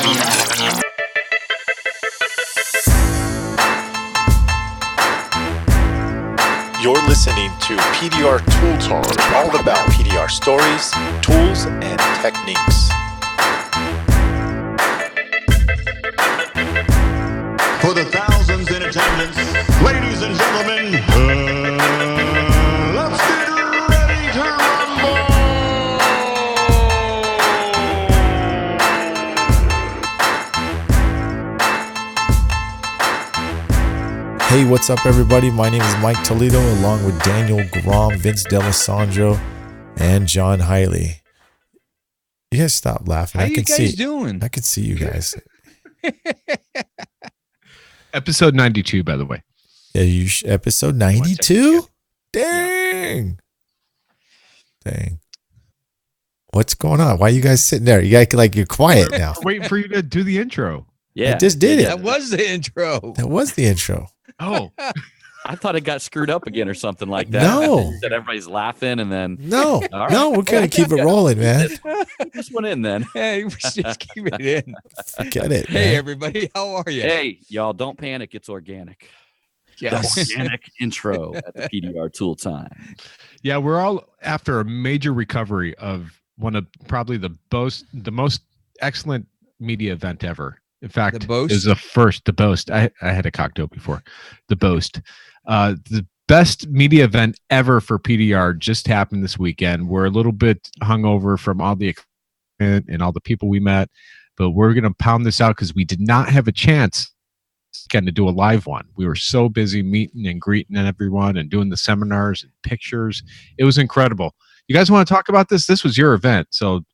You're listening to PDR Tool Talk, all about PDR stories, tools, and techniques. For the thousands in attendance, ladies and gentlemen, let's get ready to rumble! Hey, what's up, everybody? My name is Mike Toledo, along with Daniel Grom, Vince D'Alessandro, and John Hiley. You guys stop laughing. How you guys doing? I can see you guys. Episode 92, by the way. Yeah, episode 92? Dang. Dang. What's going on? Why are you guys sitting there? You guys like you're quiet now. Waiting for you to do the intro. Yeah. I just did it. That was the intro. That was the intro. Oh. I thought it got screwed up again or something like that. No. That everybody's laughing and then... No. Right. No, we're going to keep it rolling, man. Keep this one in then. Hey, we just keep it in. Get it, Hey, man. everybody. How are you? Hey, y'all, don't panic. It's organic. Yes. The organic intro at the PDR Tool Time. Yeah, we're all after a major recovery of one of probably the most excellent media event ever. In fact, The Boast? it was the first, The Boast. I had a cocktail before. The Boast. The best media event ever for PDR just happened this weekend. We're a little bit hungover from all the excitement and all the people we met, but we're going to pound this out because we did not have a chance to do a live one. We were so busy meeting and greeting everyone and doing the seminars and pictures. It was incredible. You guys want to talk about this? This was your event, so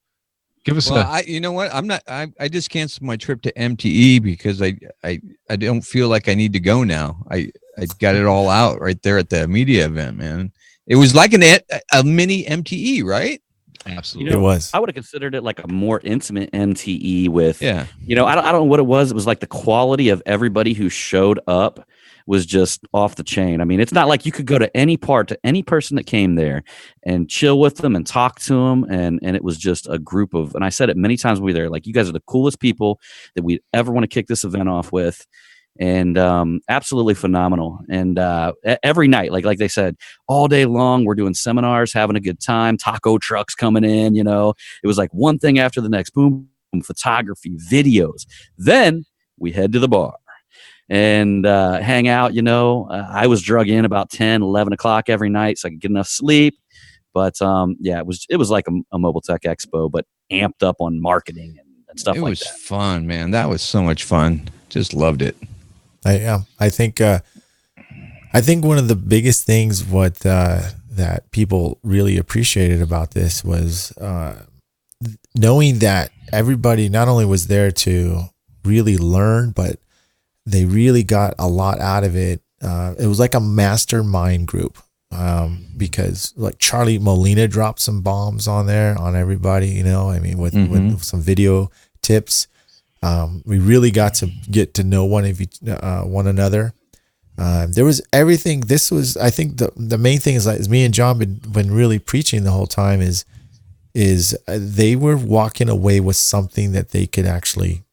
give us you know what? I just canceled my trip to MTE because I don't feel like I need to go now. I got it all out right there at the media event, man. It was like a mini MTE, right? Absolutely. It was. I would have considered it like a more intimate MTE with, Yeah. I don't know what it was. It was like the quality of everybody who showed up was just off the chain. I mean, it's not like you could go to any person that came there and chill with them and talk to them. And it was just a group of, and I said it many times when we were there, like, you guys are the coolest people that we'd ever want to kick this event off with. And absolutely phenomenal. And every night, like they said, all day long, we're doing seminars, having a good time, taco trucks coming in, it was like one thing after the next, boom, boom, photography, videos. Then we head to the bar and hang out. I was drug in about 10, 11 o'clock every night so I could get enough sleep. But it was like a Mobile Tech Expo, but amped up on marketing and stuff like that. It was fun, man. That was so much fun. Just loved it. I think one of the biggest things that people really appreciated about this was knowing that everybody not only was there to really learn, but they really got a lot out of it. It was like a mastermind group because like Charlie Molina dropped some bombs on there on everybody, with some video tips. We really got to get to know one another. There was everything. This was, I think, the main thing is me and John been really preaching the whole time is they were walking away with something that they could actually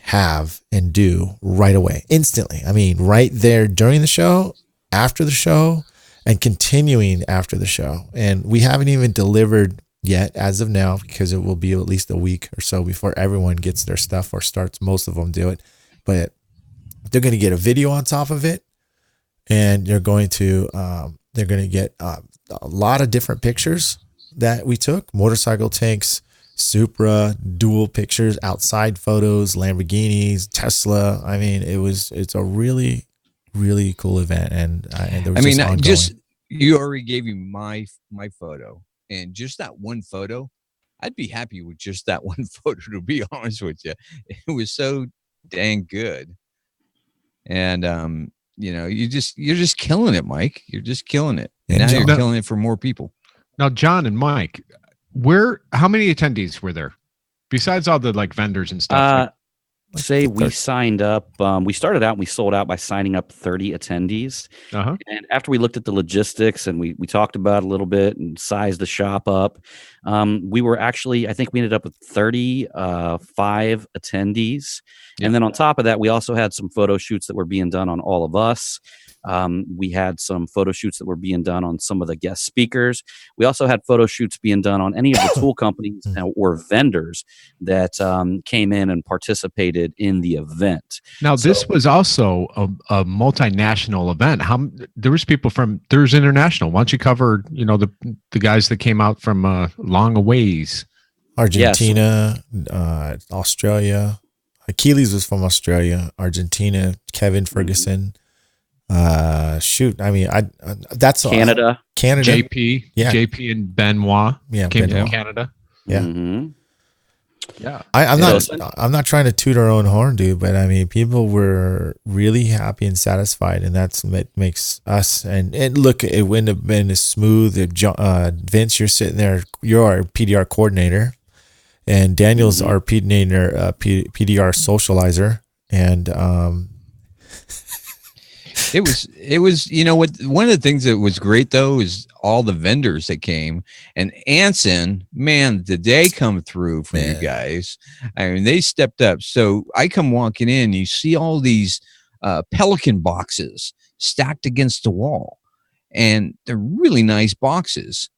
have and do right away, instantly. I mean, right there during the show, after the show, and continuing after the show. And we haven't even delivered yet as of now, because it will be at least a week or so before everyone gets their stuff or starts. Most of them do it, but they're going to get a video on top of it, and they're going to get a lot of different pictures that we took: motorcycle tanks, Supra, dual pictures, outside photos, Lamborghinis, Tesla. I mean, it's a really, really cool event, and there was you already gave me my photo. And just that one photo, I'd be happy with just that one photo, to be honest with you. It was so dang good. And, you're just killing it, Mike. You're just killing it. And now you're killing it for more people. Now, John and Mike, how many attendees were there? Besides all the vendors and stuff? say we signed up. We started out and we sold out by signing up 30 attendees. Uh-huh. And after we looked at the logistics and we talked about it a little bit and sized the shop up, we were actually, I think we ended up with 35 attendees. Yep. And then on top of that, we also had some photo shoots that were being done on all of us. We had some photo shoots that were being done on some of the guest speakers. We also had photo shoots being done on any of the tool companies or vendors that came in and participated in the event. Now, this was also a multinational event. There's international. Why don't you cover, the guys that came out from long a ways? Argentina, Australia. Achilles was from Australia, Argentina, Kevin Ferguson. That's Canada. JP, yeah. JP and Benoit, came Benoit. from Canada. Yeah, yeah. I'm not trying to toot our own horn, dude, but I mean, people were really happy and satisfied, and that's what makes us. And look, it wouldn't have been as smooth if Vince, you're sitting there, you're our PDR coordinator, and Daniel's our PDR socializer, and It was, one of the things that was great though is all the vendors that came, and Anson, man, did they come through for you guys? I mean, they stepped up. So I come walking in, you see all these Pelican boxes stacked against the wall, and they're really nice boxes.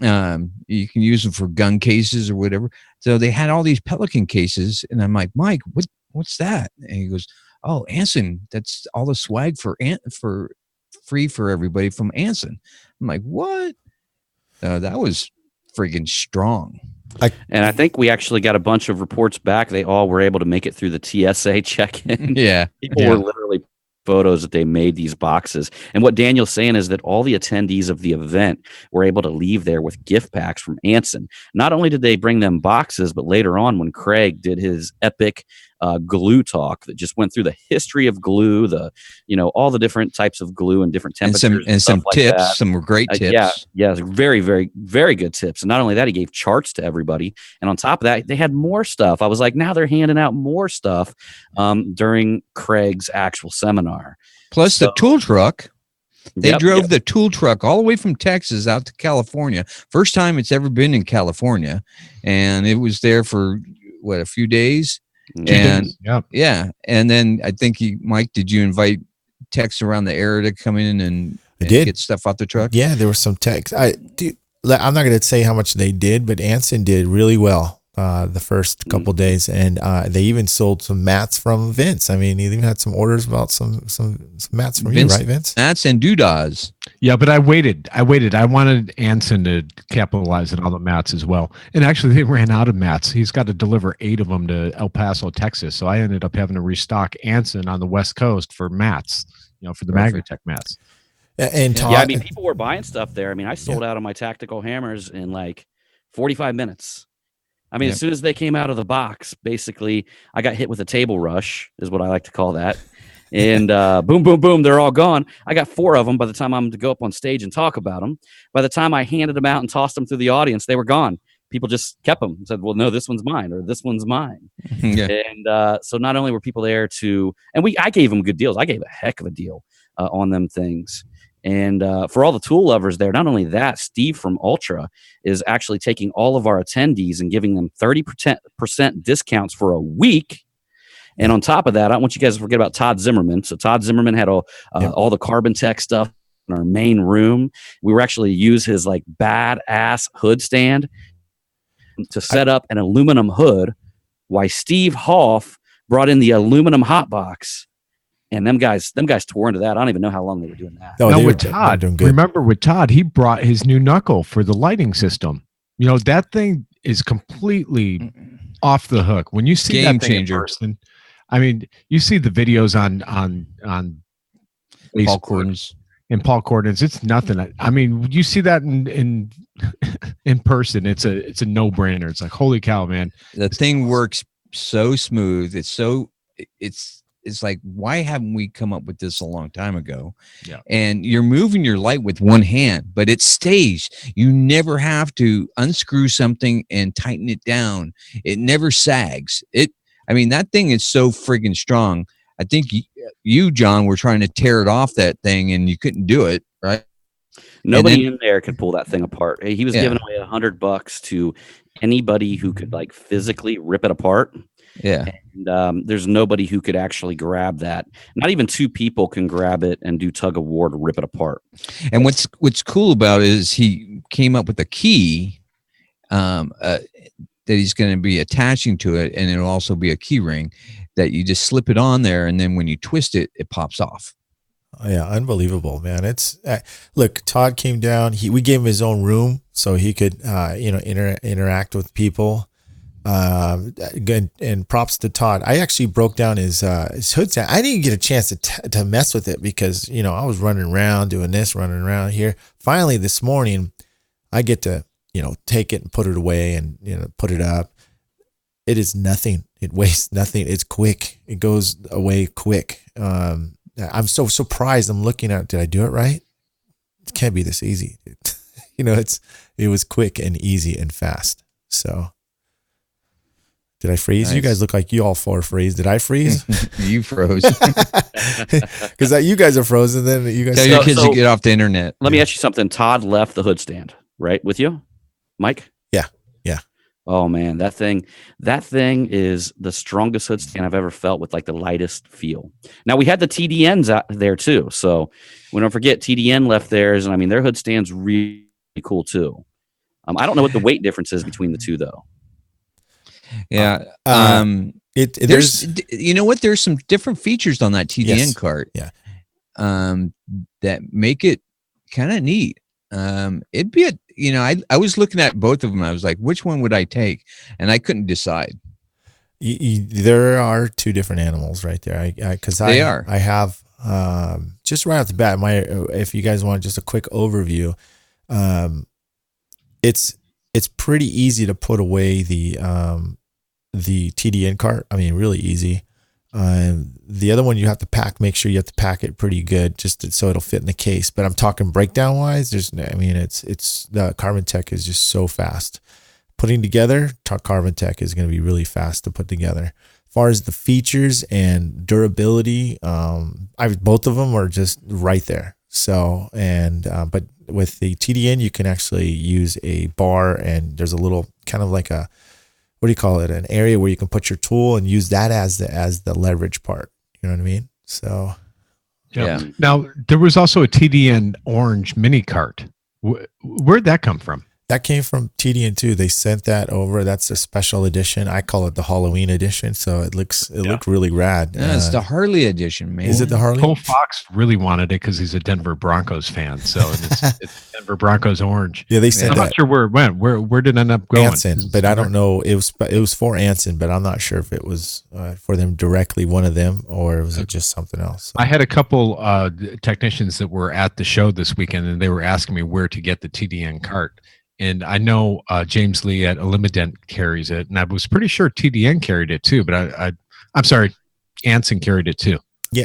You can use them for gun cases or whatever. So they had all these Pelican cases, and I'm like, Mike, what's that? And he goes, oh, Anson, that's all the swag for free for everybody from Anson. I'm like, what? That was friggin' strong. And I think we actually got a bunch of reports back. They all were able to make it through the TSA check-in. Yeah. People were literally photos that they made these boxes. And what Daniel's saying is that all the attendees of the event were able to leave there with gift packs from Anson. Not only did they bring them boxes, but later on when Craig did his epic glue talk that just went through the history of glue, all the different types of glue and different temperatures and some like tips, that. some great tips. Yeah, very, very, very good tips. And not only that, he gave charts to everybody. And on top of that, they had more stuff. I was like, now they're handing out more stuff during Craig's actual seminar. Plus the tool truck. They drove the tool truck all the way from Texas out to California. First time it's ever been in California. And it was there for, a few days? And then I think Mike, did you invite techs around the area to come in and get stuff out the truck? Yeah, there were some techs. I'm not going to say how much they did, but Anson did really well the first couple days, and they even sold some mats from Vince. I mean, he even had some orders about some mats from Vince, you, right, Vince? Mats and doodahs. Yeah, but I waited. I wanted Anson to capitalize on all the mats as well. And actually, they ran out of mats. He's got to deliver 8 of them to El Paso, Texas. So I ended up having to restock Anson on the West Coast for mats, for the Magritech mats. And Todd, I mean, people were buying stuff there. I mean, I sold out of my tactical hammers in like 45 minutes. I mean, as soon as they came out of the box, basically, I got hit with a table rush, is what I like to call that. And boom, boom, boom, they're all gone. I got 4 of them by the time I'm to go up on stage and talk about them. By the time I handed them out and tossed them through the audience, they were gone. People just kept them and said, well, no, this one's mine, or this one's mine. And so not only were people there I gave them good deals. I gave a heck of a deal on them things. And for all the tool lovers there, not only that, Steve from Ultra is actually taking all of our attendees and giving them 30% discounts for a week. And on top of that, I don't want you guys to forget about Todd Zimmerman. So Todd Zimmerman had all the Carbon Tech stuff in our main room. We were actually use his like badass hood stand to set up an aluminum hood, while Steve Hoff brought in the aluminum hot box. And them guys tore into that. I don't even know how long they were doing that. No, with Todd, remember with Todd, he brought his new knuckle for the lighting system. That thing is completely off the hook. When you see Game that thing changer. in person, I mean, you see the videos on Paul Cordons. And Paul Cordons, it's nothing. I mean, you see that in person, it's a no-brainer. It's like, holy cow, man. The thing works so smooth. It's like, why haven't we come up with this a long time ago? Yeah. And you're moving your light with one hand, but it stays. You never have to unscrew something and tighten it down. It never sags. I mean, that thing is so friggin' strong. I think you, John, were trying to tear it off that thing and you couldn't do it, right? Nobody in there could pull that thing apart. He was giving away $100 to anybody who could like physically rip it apart. Yeah. And there's nobody who could actually grab that. Not even two people can grab it and do tug of war to rip it apart. And what's cool about it is he came up with a key that he's going to be attaching to it, and it'll also be a key ring that you just slip it on there, and then when you twist it, it pops off. Oh, yeah, unbelievable, man. It's look, Todd came down. We gave him his own room so he could interact with people. And props to Todd. I actually broke down his hood stand. I didn't get a chance to mess with it because I was running around doing this, running around here. Finally, this morning, I get to take it and put it away and put it up. It is nothing. It weighs nothing. It's quick. It goes away quick. I'm so surprised. I'm looking at, did I do it right? It can't be this easy. It was quick and easy and fast. So did I freeze? Nice. You guys look like you all four freeze. Did I freeze? You froze. Because you guys are frozen. Then you guys tell your kids to get off the internet. Let me ask you something. Todd left the hood stand, right, with you, Mike? Yeah. Oh man, that thing is the strongest hood stand I've ever felt with like the lightest feel. Now we had the TDNs out there too, so we don't forget TDN left theirs, and I mean their hood stand's really cool too. I don't know what the weight difference is between the two though. Yeah. There's there's some different features on that TDN cart. Yeah. That make it kind of neat. It'd be I was looking at both of them. I was like, which one would I take? And I couldn't decide. There are two different animals right there. I have just right off the bat. If you guys want just a quick overview, it's pretty easy to put away the TDN cart. I mean, really easy. The other one you have to make sure you have to pack it pretty good so it'll fit in the case. But I'm talking breakdown wise. It's the Carbon Tech is just so fast. Putting together, Carbon Tech is going to be really fast to put together. As far as the features and durability, both of them are just right there. So, but with the TDN, you can actually use a bar, and there's a little kind of like a, what do you call it? An area where you can put your tool and use that as the leverage part. You know what I mean? So, yeah. Now there was also a TDN orange mini cart. Where'd that come from? That came from TDN too. They sent that over. That's a special edition. I call it the Halloween edition. So it looked really rad. Yeah, it's the Harley edition, man. Is it the Harley? Cole Fox really wanted it because he's a Denver Broncos fan. So it's Denver Broncos orange. Yeah, they sent I'm that. not sure where it went. Where did it end up going? Anson, but I don't know. It was for Anson, but I'm not sure if it was for them directly, one of them, or was it just something else? So. I had a couple technicians that were at the show this weekend, and they were asking me where to get the TDN cart. And I know James Lee at Elimident carries it, and I was pretty sure TDN carried it too. But I'm sorry, Anson carried it too. Yeah,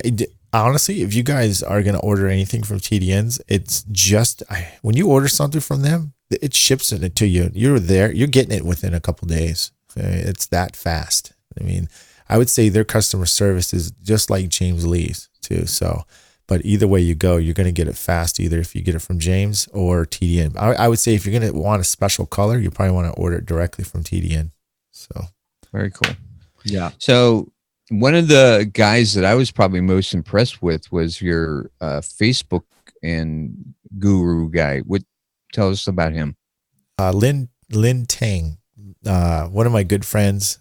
honestly, if you guys are going to order anything from TDNs, it's just when you order something from them, it ships it to you. You're getting it within a couple days. It's that fast. I mean, I would say their customer service is just like James Lee's too. So. But either way you go, you're going to get it fast, either if you get it from James or TDN. I would say if you're going to want a special color, you probably want to order it directly from TDN. So very cool. Yeah. So one of the guys that I was probably most impressed with was your Facebook and guru guy. Tell us about him. Lin Tang, one of my good friends.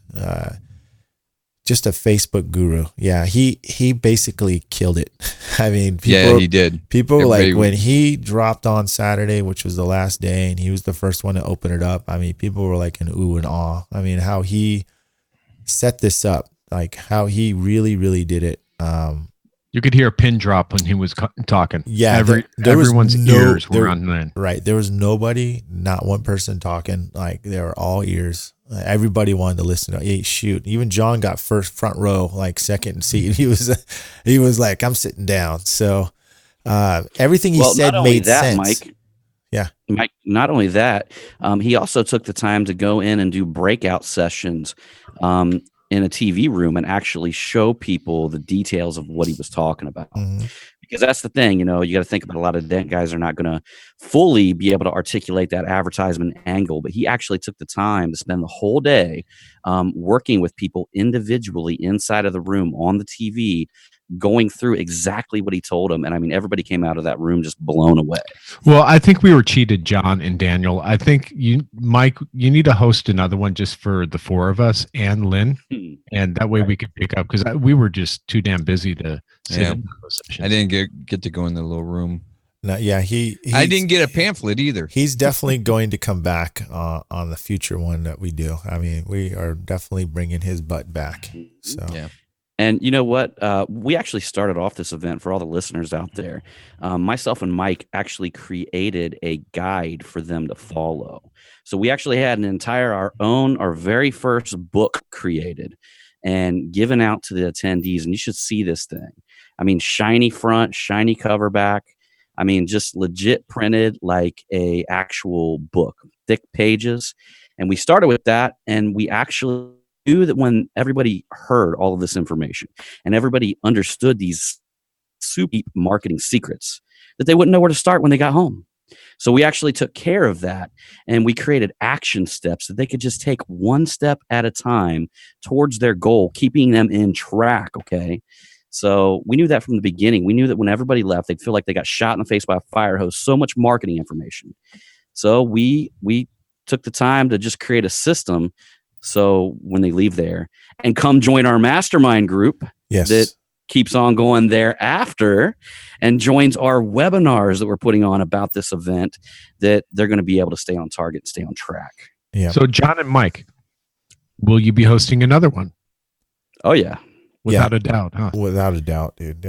Just a Facebook guru. Yeah, he basically killed it. I mean, he did. People when he dropped on Saturday, which was the last day, and he was the first one to open it up. I mean, people were like in ooh and awe. I mean, how he set this up, like how he really, really did it. You could hear a pin drop when he was talking. Yeah, everyone's ears were on then. Right, there was nobody, not one person talking. Like they were all ears. Everybody wanted to listen to. Hey, shoot! Even John got front row, like second seat. He was like, "I'm sitting down." So everything he said made sense. Mike. Yeah, Mike. Not only that, he also took the time to go in and do breakout sessions in a TV room and actually show people the details of what he was talking about. Because that's the thing, you know, you got to think about a lot of guys are not going to fully be able to articulate that advertisement angle, but he actually took the time to spend the whole day working with people individually inside of the room on the TV, going through exactly what he told them. And I mean, everybody came out of that room just blown away. Well, I think we were cheated, John and Daniel. I think Mike, you need to host another one just for the four of us and Lynn. And that way we could pick up, because we were just too damn busy to sit in those sessions. I didn't get to go in the little room. No, yeah, I didn't get a pamphlet either. He's definitely going to come back on the future one that we do. I mean, we are definitely bringing his butt back. So yeah. And you know what? We actually started off this event for all the listeners out there. Myself and Mike actually created a guide for them to follow. So we actually had our very first book created and given out to the attendees. And you should see this thing. I mean, shiny front, shiny cover back. I mean, just legit printed like a actual book, thick pages. And we started with that, and we actually knew that when everybody heard all of this information and everybody understood these super deep marketing secrets, that they wouldn't know where to start when they got home. So we actually took care of that, and we created action steps that they could just take one step at a time towards their goal, keeping them in track. Okay. So we knew that from the beginning. We knew that when everybody left, they'd feel like they got shot in the face by a fire hose, so much marketing information. So we took the time to just create a system. So when they leave there and come join our mastermind group that keeps on going thereafter and joins our webinars that we're putting on about this event, that they're going to be able to stay on target and stay on track. Yeah. So John and Mike, will you be hosting another one? Oh yeah. Without a doubt, huh? Without a doubt, dude.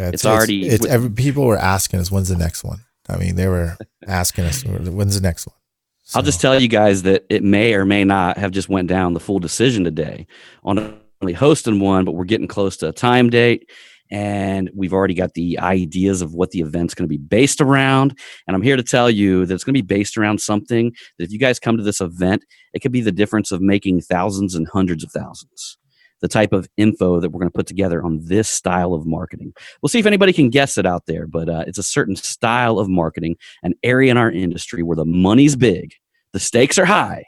People were asking us, when's the next one? I mean, they were asking us, when's the next one? So. I'll just tell you guys that it may or may not have just went down the full decision today on only hosting one, but we're getting close to a time date, and we've already got the ideas of what the event's going to be based around. And I'm here to tell you that it's going to be based around something that if you guys come to this event, it could be the difference of making thousands and hundreds of thousands. The type of info that we're going to put together on this style of marketing. We'll see if anybody can guess it out there, but it's a certain style of marketing, an area in our industry where the money's big, the stakes are high,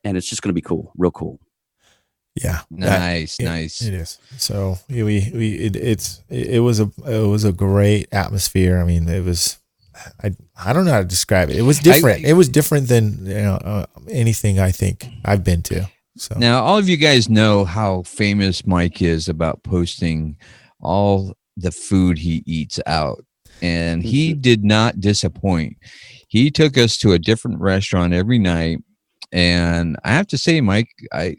and it's just going to be cool, real cool. Yeah. Nice. It is. So it was a great atmosphere. I mean, it was, I don't know how to describe it. It was different. It was different than anything I think I've been to. So. Now, all of you guys know how famous Mike is about posting all the food he eats out. And he did not disappoint. He took us to a different restaurant every night. And I have to say, Mike, I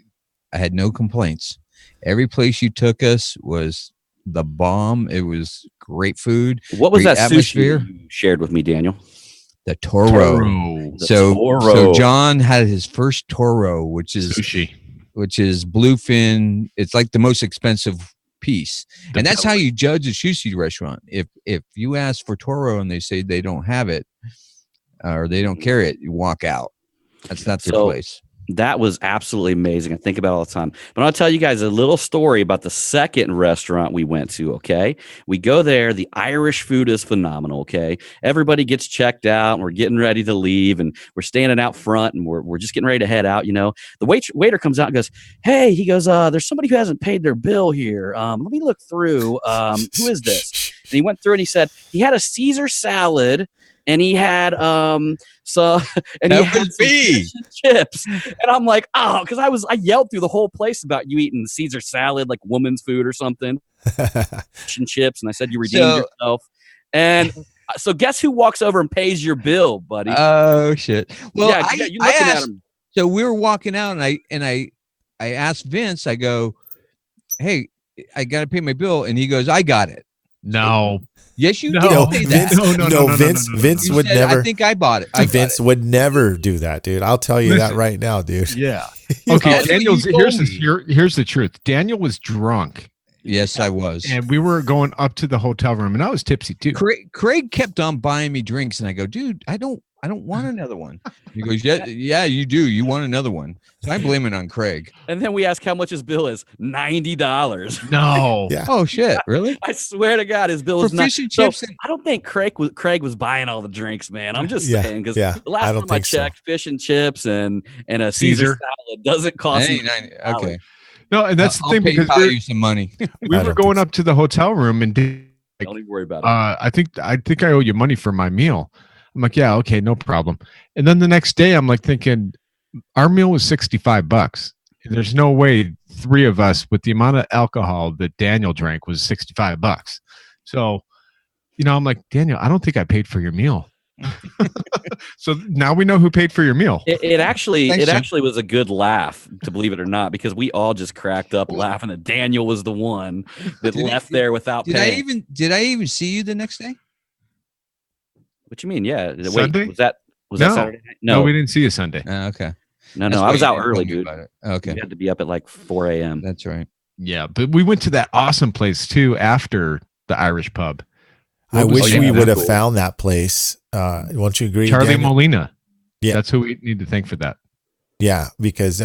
had no complaints. Every place you took us was the bomb. It was great food. What was that atmosphere. Sushi you shared with me, Daniel? The Toro. So John had his first Toro, which is sushi, which is bluefin. It's like the most expensive piece, and that's how you judge a sushi restaurant. If you ask for Toro and they say they don't have it or they don't carry it, you walk out. That's not their place. That was absolutely amazing. I think about it all the time. But I'll tell you guys a little story about the second restaurant we went to, okay? We go there. The Irish food is phenomenal, okay? Everybody gets checked out, and we're getting ready to leave, and we're standing out front, and we're just getting ready to head out, you know? The waiter comes out and goes, hey, he goes, there's somebody who hasn't paid their bill here. Let me look through. Who is this? And he went through, and he said he had a Caesar salad, and he had some fish and chips, and I'm like, oh, because I yelled through the whole place about you eating Caesar salad, like woman's food or something, fish and chips, and I said you redeemed yourself. And so, guess who walks over and pays your bill, buddy? Oh shit! Well, yeah, you looking at him. So we were walking out, and I asked Vince. I go, hey, I got to pay my bill, and he goes, I got it. No. Yes, you no, did. Vince would never. I think I bought it. Vince would never do that, dude. I'll tell you that right now, dude. Yeah. Okay, Daniel. Here's the truth. Daniel was drunk. Yes, I was. And we were going up to the hotel room, and I was tipsy too. Craig kept on buying me drinks, and I go, dude, I don't I don't want another one. He goes, yeah, you do. You want another one. So I blame it on Craig. And then we ask how much his bill is. $90. No. Yeah. Oh shit, really? I swear to God, his bill For was not. fish and So, chips and- I don't think Craig was buying all the drinks, man. I'm just Yeah, saying because yeah, the last I don't time I think so. checked, fish and chips and a Caesar salad doesn't cost Hey, me. 90 okay. No, and that's the I'll thing pay because Kyle you some money. we I were don't going think up to the hotel room and Don't even worry about it. I think I owe you money for my meal. I'm like, yeah, okay, no problem. And then the next day, I'm like thinking, our meal was $65. There's no way three of us with the amount of alcohol that Daniel drank was $65. So, I'm like, Daniel, I don't think I paid for your meal. So now we know who paid for your meal. It actually Thanks, Jim. actually was a good laugh, to believe it or not, because we all just cracked up laughing that Daniel was the one that Did left there without Did paying. I even see you the next day? What you mean? Yeah. Wait, Sunday? was that No. Saturday night? No, No, we didn't see you Sunday. Okay. no, That's I why was you out didn't early, tell me dude. about it. Okay. We had to be up at like 4 a.m. That's right. Yeah, but we went to that awesome place too after the Irish pub. I What was wish the we name of would that? have found that place. Won't you agree, Charlie Daniel? Molina. Yeah. That's who we need to thank for that. Yeah, because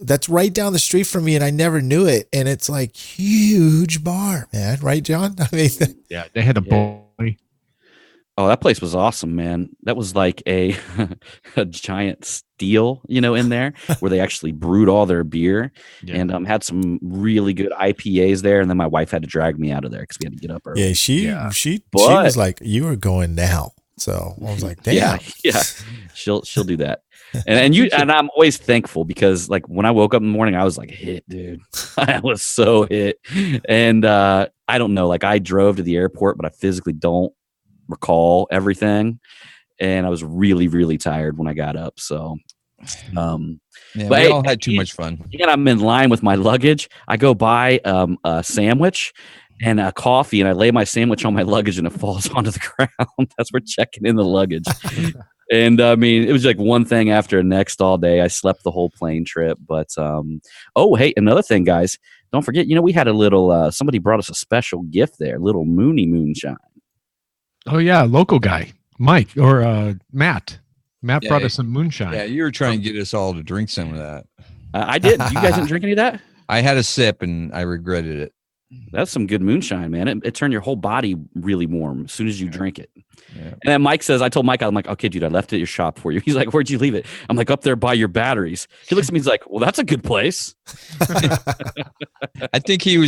that's right down the street from me, and I never knew it. And it's like huge bar, man. Right, John? I mean, Yeah, they had a Yeah. boy. Oh, that place was awesome, man. That was like a giant steel, in there where they actually brewed all their beer Yeah. and had some really good IPAs there. And then my wife had to drag me out of there because we had to get up early. yeah, she Yeah. she But- was like, "You are going now." So I was like, "Damn." Yeah. She'll do that. And I'm always thankful because like when I woke up in the morning, I was like hit, dude. I was so hit. And I don't know, like I drove to the airport, but I physically don't recall everything. And I was really, really tired when I got up. So Yeah, But we hey, all had too much fun. and I'm in line with my luggage. I go buy a sandwich and a coffee, and I lay my sandwich on my luggage, and it falls onto the ground. That's we're checking in the luggage. And I mean, it was like one thing after the next all day. I slept the whole plane trip. But oh, hey, another thing, guys, don't forget. We had a little. Somebody brought us a special gift there, little Mooney Moonshine. Oh yeah, local guy, Mike or Matt. Matt Yeah, brought us some moonshine. Yeah, you were trying to get us all to drink some of that. I did. You guys didn't drink any of that? I had a sip and I regretted it. That's some good moonshine, man. It turned your whole body really warm as soon as you drink it. Yeah. And then Mike says, I told Mike, I'm like, okay, dude, I left it at your shop for you. He's like, where'd you leave it? I'm like, up there by your batteries. He looks at me, he's like, well, that's a good place. I think he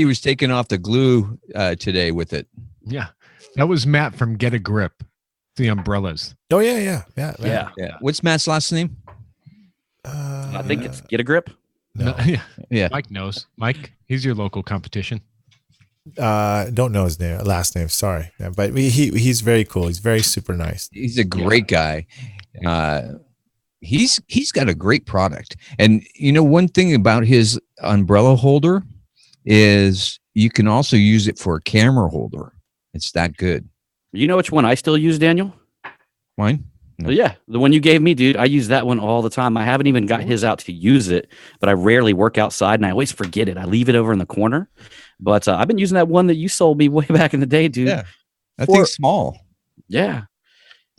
was taking off the glue today with it. Yeah, that was Matt from Get a Grip, the umbrellas. Oh yeah. Yeah. Yeah. What's Matt's last name? I think it's Get a Grip. No. Yeah, Yeah. Mike knows. Mike, he's your local competition. Don't know his last name. Sorry, yeah, but he's very cool. He's very super nice. He's a great guy. He's got a great product. And one thing about his umbrella holder is you can also use it for a camera holder. It's that good. You know which one I still use, Daniel? Mine? No. Yeah, the one you gave me, dude. I use that one all the time. I haven't even got his out to use it, but I rarely work outside, and I always forget it. I leave it over in the corner. But I've been using that one that you sold me way back in the day, dude. Yeah. That thing's small. Yeah.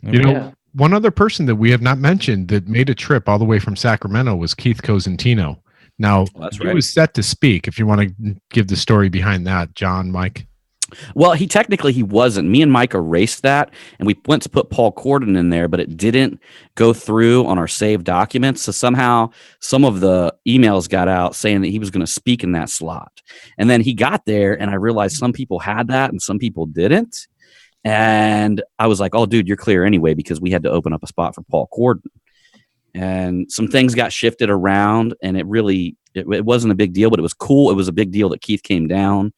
You know, one other person that we have not mentioned that made a trip all the way from Sacramento was Keith Cosentino. Now, That's he right. was set to speak. If you want to give the story behind that, John, Mike. Well, he wasn't. Me and Mike erased that, and we went to put Paul Corden in there, but it didn't go through on our saved documents. So somehow some of the emails got out saying that he was going to speak in that slot. And then he got there, and I realized some people had that and some people didn't. And I was like, oh, dude, you're clear anyway, because we had to open up a spot for Paul Corden. And some things got shifted around, and it wasn't a big deal, but it was cool. It was a big deal that Keith came down.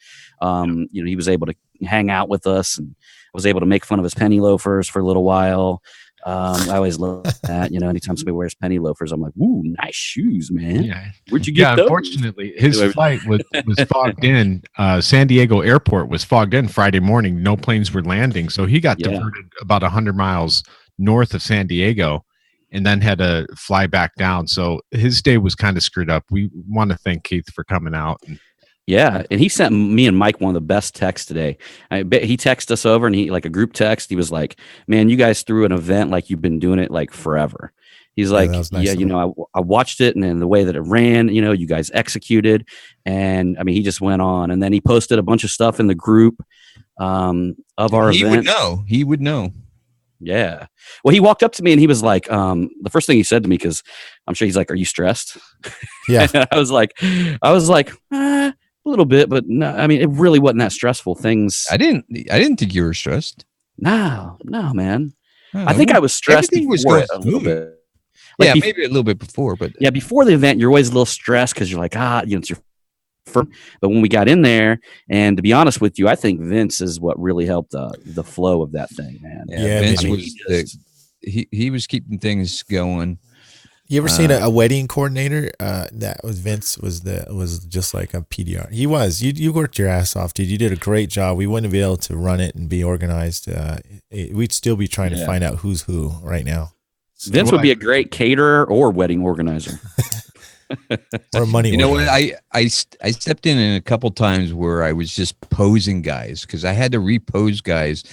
He was able to hang out with us, and I was able to make fun of his penny loafers for a little while. I always love that. Anytime somebody wears penny loafers, I'm like, ooh, nice shoes, man. Yeah. Where'd you get those? Unfortunately, his Anyway. flight was fogged in. San Diego airport was fogged in Friday morning. No planes were landing. So he got diverted about 100 miles north of San Diego and then had to fly back down. So his day was kind of screwed up. We want to thank Keith for coming out and Yeah, and he sent me and Mike one of the best texts today. I bet he texted us over, and he like a group text. He was like, "Man, you guys threw an event like you've been doing it like forever." He's Yeah, like, that was nice "Yeah, of you him. know, I watched it, and then the way that it ran, you know, you guys executed." And I mean, he just went on, and then he posted a bunch of stuff in the group of our He event. would know. He would know. Yeah. Well, he walked up to me and he was like, the first thing he said to me, because I'm sure he's like, "Are you stressed?" Yeah. I was like, a little bit, but no, I mean, it really wasn't that stressful. Things. I didn't think you were stressed. No, man. No, I think I was stressed everything was before going it a little smooth. bit. Like Yeah, maybe a little bit before, but yeah, before the event, you're always a little stressed because you're like, it's your first. But when we got in there, and to be honest with you, I think Vince is what really helped the flow of that thing, man. Yeah, Vince man. was he was keeping things going. You ever seen a wedding coordinator? That was Vince. Was just like a PDR. He was. You worked your ass off, dude. You did a great job. We wouldn't be able to run it and be organized. We'd still be trying to find out who's who right now. Vince would be a great caterer or wedding organizer. Or money. You know what? organizer. I stepped in a couple times where I was just posing guys because I had to repose guys.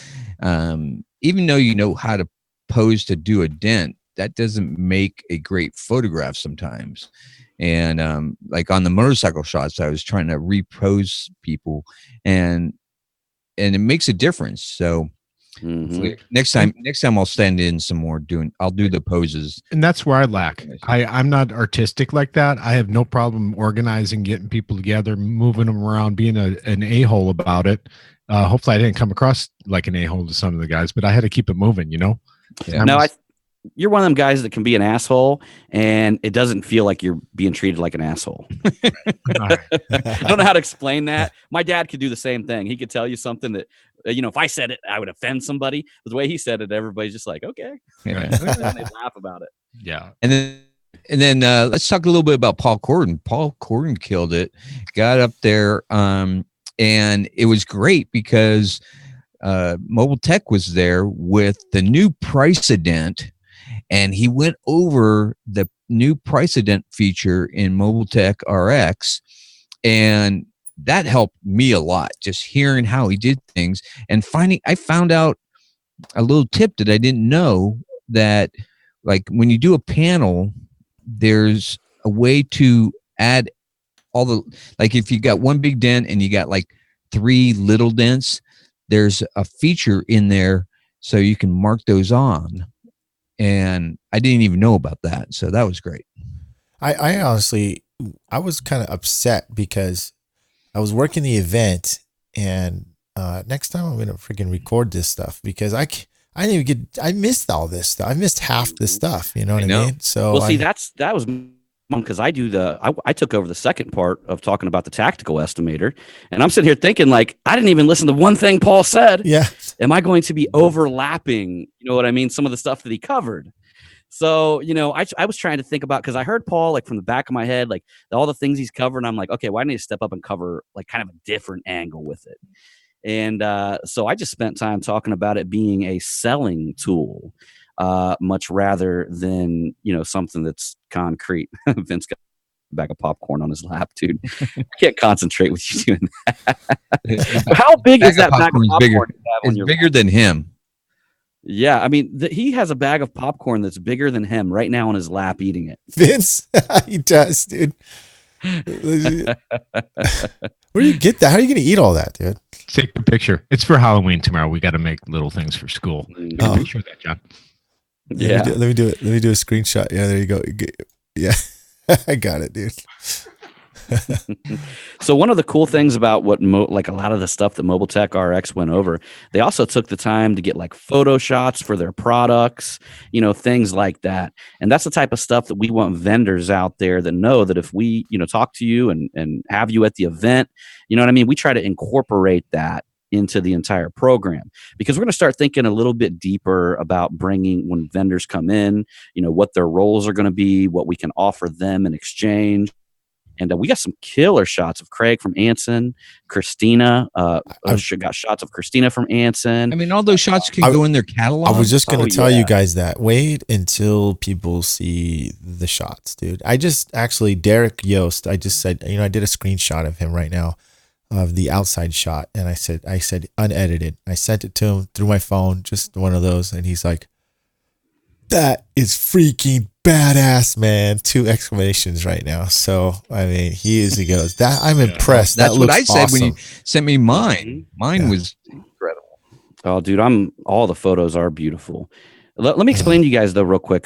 Even though you know how to pose to do a dent, that doesn't make a great photograph sometimes. And like on the motorcycle shots, I was trying to repose people, and it makes a difference. So next time I'll stand in some more I'll do the poses. And that's where I lack. I'm not artistic like that. I have no problem organizing, getting people together, moving them around, being an a-hole about it. Hopefully I didn't come across like an a-hole to some of the guys, but I had to keep it moving, you know? Yeah. No, you're one of them guys that can be an asshole and it doesn't feel like you're being treated like an asshole. I don't know how to explain that. My dad could do the same thing. He could tell you something that, if I said it, I would offend somebody. But the way he said it, everybody's just like, okay. Yeah. And they laugh about it. Yeah. And then let's talk a little bit about Paul Corden. Paul Corden killed it, got up there, and it was great because Mobile Tech was there with the new Price-A-Dent, and he went over the new Price-A-Dent feature in Mobile Tech RX, and that helped me a lot, just hearing how he did things and I found out a little tip that I didn't know, that like when you do a panel, there's a way to add all the, like if you got one big dent and you got like 3 little dents, there's a feature in there so you can mark those on. And I didn't even know about that. So that was great. I honestly, I was kind of upset because I was working the event, and next time I'm going to freaking record this stuff because I missed all this stuff. I missed half the stuff. You know what I mean? So well, see, that was because I took over the second part of talking about the tactical estimator, and I'm sitting here thinking like, I didn't even listen to one thing Paul said. Yeah. Am I going to be overlapping? You know what I mean? Some of the stuff that he covered. So, I was trying to think about, because I heard Paul like from the back of my head, like all the things he's covered. And I'm like, okay, well, I need to step up and cover like kind of a different angle with it. And so I just spent time talking about it being a selling tool, much rather than, something that's concrete. Vince got a bag of popcorn on his lap, dude. I can't concentrate with you doing that. How big is that bag of popcorn? It's bigger than him. Yeah, I mean, he has a bag of popcorn that's bigger than him right now on his lap eating it. Vince, he does, dude. Where do you get that? How are you going to eat all that, dude? Take a picture. It's for Halloween tomorrow. We got to make little things for school. Oh. Make sure that, John. Yeah. Let me do it. Let me do a screenshot. Yeah, there you go. Yeah, I got it, dude. So one of the cool things about what like a lot of the stuff that Mobile Tech RX went over, they also took the time to get like photo shots for their products, things like that. And that's the type of stuff that we want vendors out there that know that if we, talk to you and have you at the event, you know what I mean? We try to incorporate that into the entire program, because we're going to start thinking a little bit deeper about bringing, when vendors come in, what their roles are going to be, what we can offer them in exchange. And we got some killer shots of Craig from Anson, Christina. Got shots of Christina from Anson. I mean, all those shots can go in their catalog. I was just going to tell you guys that. Wait until people see the shots, dude. I just actually, Derek Yost, I just said, I did a screenshot of him right now of the outside shot. And I said unedited. I sent it to him through my phone, just one of those. And he's like, that is freaking badass, man. 2 exclamations right now. So, I mean, he goes, that I'm impressed. That's that looks what I said awesome. when you sent me mine. Mine was incredible. Oh, dude, all the photos are beautiful. Let me explain to you guys though real quick.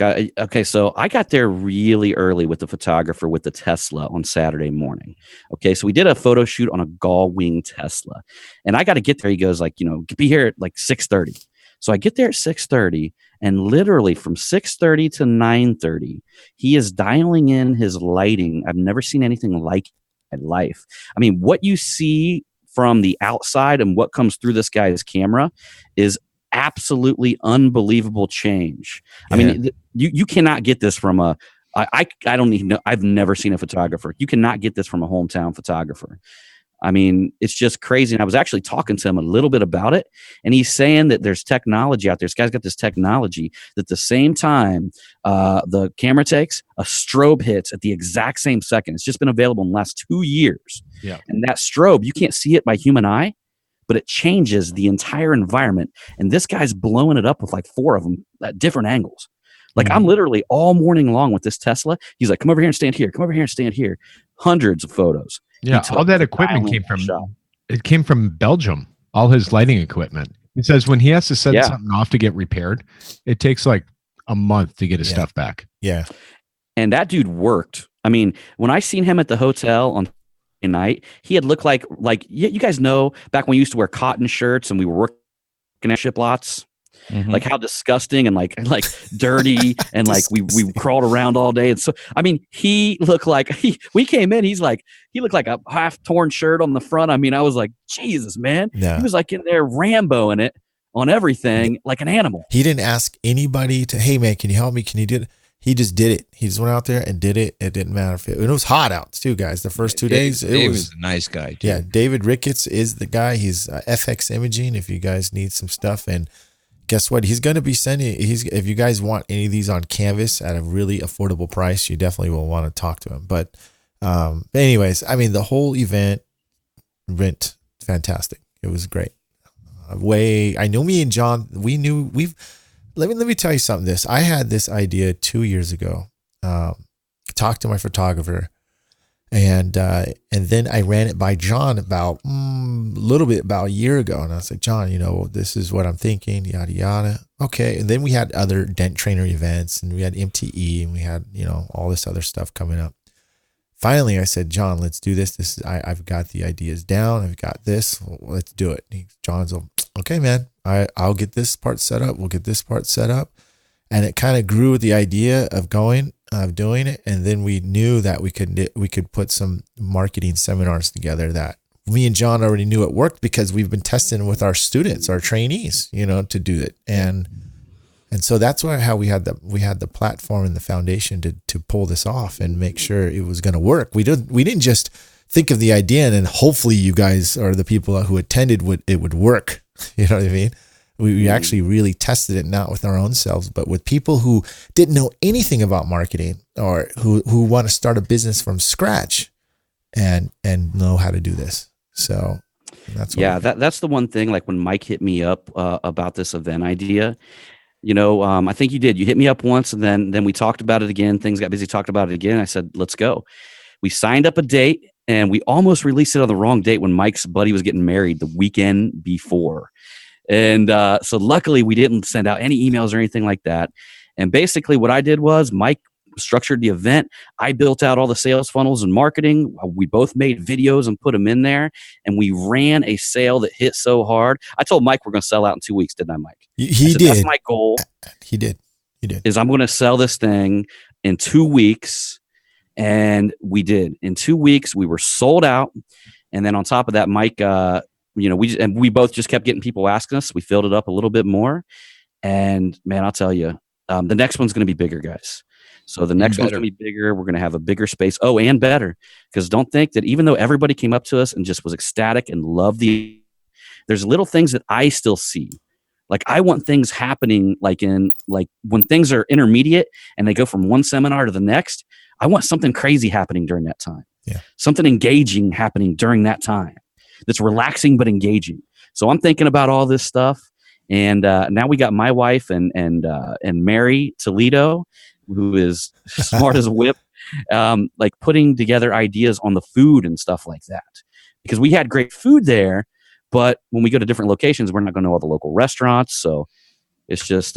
So I got there really early with the photographer with the Tesla on Saturday morning. Okay, so we did a photo shoot on a gull wing Tesla, and I got to get there. He goes like, be here at like 6:30. So I get there at 6:30, and literally from 6:30 to 9:30, he is dialing in his lighting. I've never seen anything like it in life. I mean, what you see from the outside and what comes through this guy's camera is absolutely unbelievable change. Yeah. I mean, you cannot get this from I don't even know. I've never seen a photographer. You cannot get this from a hometown photographer. I mean, it's just crazy. And I was actually talking to him a little bit about it. And he's saying that there's technology out there. This guy's got this technology that at the same time the camera takes, a strobe hits at the exact same second. It's just been available in the last 2 years. Yeah. And that strobe, you can't see it by human eye, but it changes the entire environment. And this guy's blowing it up with like 4 of them at different angles. Like I'm literally all morning long with this Tesla. He's like, come over here and stand here. Come over here and stand here. Hundreds of photos. Yeah, all that equipment came from Belgium. All his lighting equipment. He says when he has to send something off to get repaired, it takes like a month to get his stuff back. Yeah. And that dude worked. I mean, when I seen him at the hotel on night, he had looked like you guys know back when we used to wear cotton shirts and we were working at ship lots. Mm-hmm. Like how disgusting and like dirty and like we crawled around all day. And so I mean, he looked like we came in, he looked like a half torn shirt on the front. I mean, I was like, Jesus, man. Yeah. He was like in there Rambo-ing it on everything like an animal. He didn't ask anybody to, hey man, can you help me? Can you do it? He just did it. He just went out there and did it. It didn't matter if it was hot out too, guys. The first 2 days, Dave was a nice guy too. Yeah, David Ricketts is the guy. He's FX Imaging. If you guys need some stuff, and guess what? He's going to be sending. If you guys want any of these on canvas at a really affordable price, you definitely will want to talk to him. But anyways, I mean, the whole event went fantastic. It was great. I know me and John. Let me tell you something. I had this idea 2 years ago. Talked to my photographer, and then I ran it by John about a year ago, and I was like, John, this is what I'm thinking, yada yada. Okay, and then we had other dent trainer events, and we had MTE, and we had all this other stuff coming up. Finally, I said, John, let's do this. I've got the ideas down. I've got this. Let's do it. John's like, okay, man. I'll get this part set up. We'll get this part set up. And it kind of grew with the idea of doing it. And then we knew that we could put some marketing seminars together that me and John already knew it worked because we've been testing with our students, our trainees, to do it. And so that's how we had the platform and the foundation to pull this off and make sure it was going to work. We didn't just think of the idea and then hopefully you guys or the people who attended it would work. You know what I mean? We actually really tested it, not with our own selves, but with people who didn't know anything about marketing or who want to start a business from scratch and know how to do this. So that's that's the one thing. Like when Mike hit me up about this event idea, I think you did. You hit me up once, and then we talked about it again. Things got busy. Talked about it again. I said, let's go. We signed up a date, and we almost released it on the wrong date when Mike's buddy was getting married the weekend before. And so luckily we didn't send out any emails or anything like that. And basically what I did was Mike structured the event. I built out all the sales funnels and marketing. We both made videos and put them in there. And we ran a sale that hit so hard. I told Mike we're going to sell out in 2 weeks, didn't I, Mike? He did. That's my goal. He did. Is I'm going to sell this thing in 2 weeks. And we did. In 2 weeks, we were sold out. And then on top of that, Mike, we both just kept getting people asking us. We filled it up a little bit more. And man, I'll tell you, The next one's going to be bigger, guys. So the next one's better. going to be bigger. We're going to have a bigger space. Oh, and better. Because don't think that even though everybody came up to us and just was ecstatic and loved there's little things that I still see. Like I want things happening like when things are intermediate and they go from one seminar to the next, I want something crazy happening during that time. Yeah. Something engaging happening during that time that's relaxing but engaging. So I'm thinking about all this stuff. And now we got my wife and Mary Toledo, who is smart as a whip, like putting together ideas on the food and stuff like that. Because we had great food there, but when we go to different locations, we're not going to all the local restaurants. So it's just,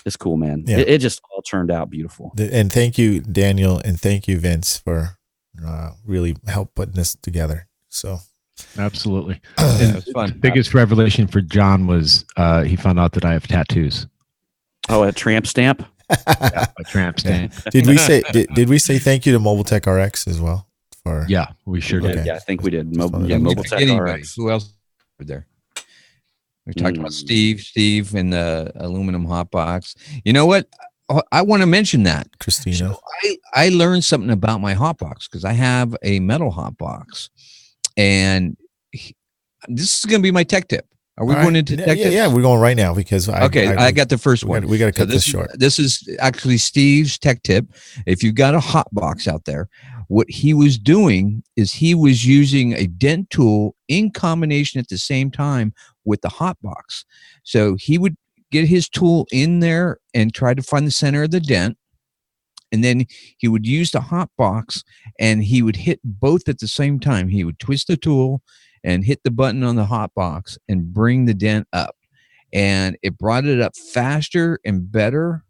it's cool, man. Yeah. It just all turned out beautiful. And thank you, Daniel, and thank you, Vince, for really help putting this together. So Absolutely. Yeah, it's fun. The biggest revelation for John was he found out that I have tattoos. Oh, a tramp stamp? Yeah, a tramp stamp. Did we say did we say thank you to Mobile Tech RX as well? For Yeah, we sure did. Okay. Yeah, I think we did. Yeah, We Mobile didn't Tech get anybody. RX. Who else was there? We talked about Steve and the aluminum hot box. You know what? I want to mention that. Christina. So I learned something about my hot box because I have a metal hot box, and this is going to be my tech tip. Are we All going right. into tech tips? Yeah, we're going right now because I got the first one. We got to cut this this short. This is actually Steve's tech tip. If you've got a hot box out there, what he was doing is he was using a dent tool in combination at the same time with the hot box. So he would get his tool in there and try to find the center of the dent. And then he would use the hot box and he would hit both at the same time. He would twist the tool and hit the button on the hot box and bring the dent up. And it brought it up faster and better.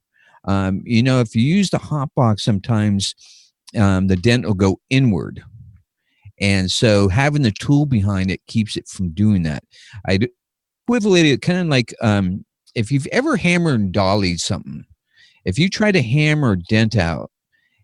If you use the hot box, sometimes the dent will go inward. And so having the tool behind it keeps it from doing that. I equivalent it kind of like if you've ever hammered and dollied something, if you try to hammer a dent out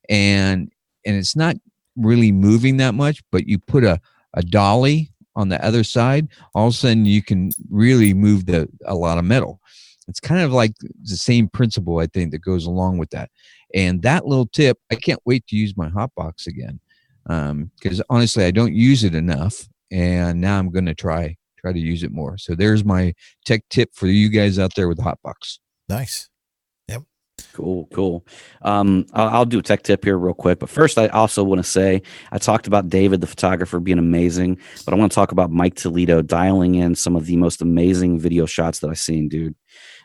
and it's not really moving that much, but you put a dolly on the other side, all of a sudden you can really move a lot of metal. It's kind of like the same principle, I think, that goes along with that. And that little tip, I can't wait to use my hot box again because honestly, I don't use it enough, and now I'm going to try to use it more. So there's my tech tip for you guys out there with the hot box. Nice. Cool. I'll do a tech tip here real quick. But first, I also want to say, I talked about David, the photographer, being amazing, but I want to talk about Mike Toledo dialing in some of the most amazing video shots that I've seen, dude.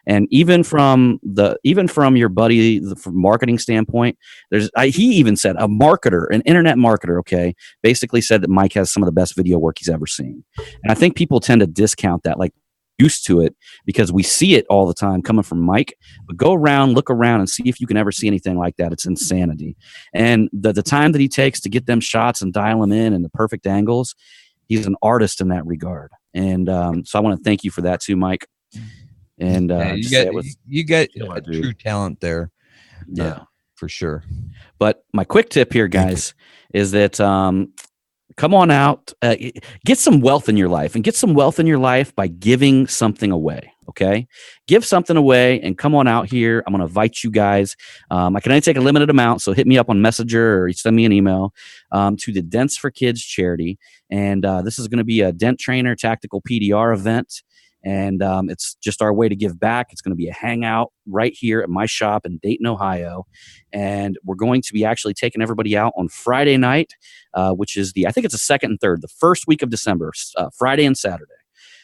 And even from your buddy, from marketing standpoint, he even said an internet marketer, okay, basically said that Mike has some of the best video work he's ever seen. And I think people tend to discount that, like, used to it because we see it all the time coming from Mike. But go around, look around, and see if you can ever see anything like that. It's insanity. And the time that he takes to get them shots and dial them in and the perfect angles, he's an artist in that regard. And so I want to thank you for that too, Mike. And you got true talent there. Yeah, for sure. But my quick tip here, guys, is that come on out, get some wealth in your life, and get some wealth in your life by giving something away. Okay, give something away and come on out here. I'm going to invite you guys. I can only take a limited amount, so hit me up on Messenger or send me an email to the Dents for Kids charity. And this is going to be a Dent Trainer Tactical PDR event. And it's just our way to give back. It's going to be a hangout right here at my shop in Dayton, Ohio. And we're going to be actually taking everybody out on Friday night, which is I think it's the second and third, the first week of December, Friday and Saturday.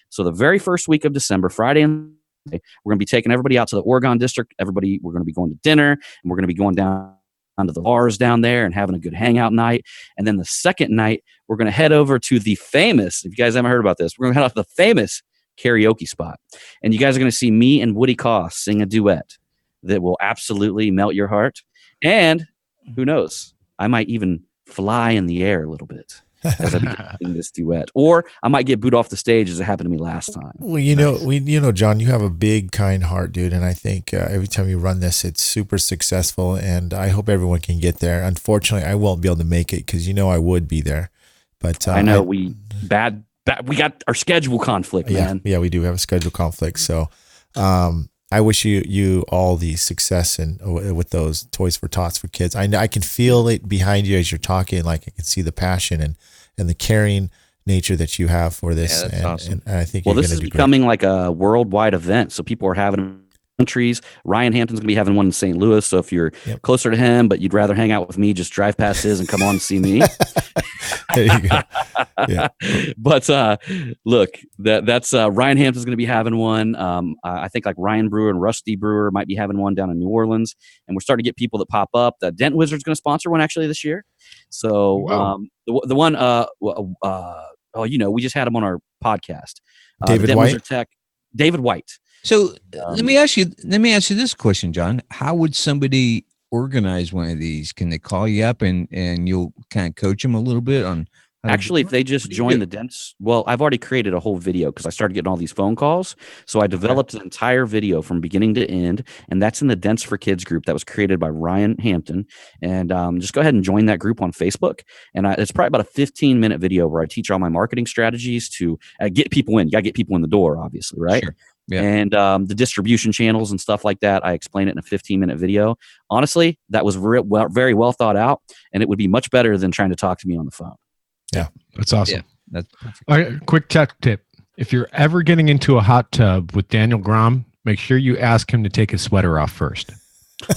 So the very first week of December, Friday and Saturday, we're going to be taking everybody out to the Oregon District. We're going to be going to dinner, and we're going to be going down to the bars down there and having a good hangout night. And then the second night, we're going to head over to the famous, if you guys haven't heard about this, we're going to head out to the famous karaoke spot, and you guys are going to see me and Woody Koss sing a duet that will absolutely melt your heart. And who knows, I might even fly in the air a little bit as I begin this duet, or I might get booed off the stage as it happened to me last time. Well, John, you have a big, kind heart, dude, and I think every time you run this, it's super successful, and I hope everyone can get there. Unfortunately, I won't be able to make it because I would be there, but I know we got our schedule conflict, man. Yeah, we do have a schedule conflict. So I wish you all the success and with those Toys for Tots for kids. I can feel it behind you as you're talking. Like I can see the passion and the caring nature that you have for this. Yeah, that's awesome. And I think This is becoming like a worldwide event. So people are having countries. Ryan Hampton's going to be having one in St. Louis. So if you're closer to him, but you'd rather hang out with me, just drive past his and come on and see me. There you go. Yeah. But look, that's Ryan Hampton's going to be having one. I think like Ryan Brewer and Rusty Brewer might be having one down in New Orleans. And we're starting to get people that pop up. The Dent Wizard's going to sponsor one actually this year. So the one, we just had him on our podcast. David White. David White. So let me ask you this question, John. How would somebody organize one of these? Can they call you up and you'll kind of coach them a little bit on? Actually, if they just join the Dents, well, I've already created a whole video because I started getting all these phone calls. So I developed an entire video from beginning to end, and that's in the Dents for Kids group that was created by Ryan Hampton. And just go ahead and join that group on Facebook. And it's probably about a 15-minute video where I teach all my marketing strategies to get people in. You got to get people in the door, obviously, right? Sure. Yeah. And the distribution channels and stuff like that. I explain it in a 15-minute video. Honestly, that was very well thought out, and it would be much better than trying to talk to me on the phone. Yeah, that's awesome. Yeah, that's perfect. All right, quick tech tip. If you're ever getting into a hot tub with Daniel Grom, make sure you ask him to take his sweater off first.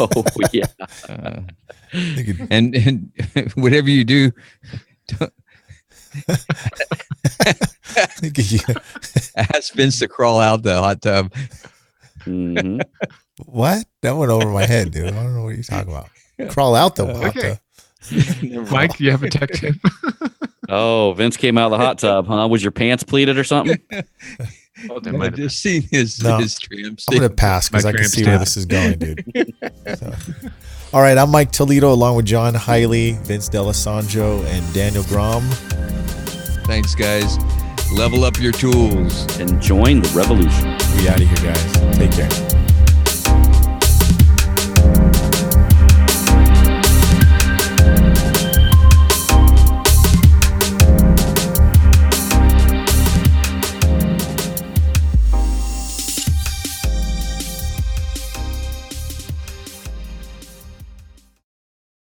Oh, yeah. And whatever you do, ask Vince to crawl out the hot tub. Mm-hmm. What? That went over my head, dude. I don't know what you're talking about. Crawl out the hot tub. Mike, do you have a tech tip? Oh, Vince came out of the hot tub, huh? Was your pants pleated or something? I've just seen his tramps. I'm going to pass because I can see where this is going, dude. So. All right, I'm Mike Toledo along with John Hiley, Vince D'Alessandro, and Daniel Grom. Thanks, guys. Level up your tools and join the revolution. We out of here, guys.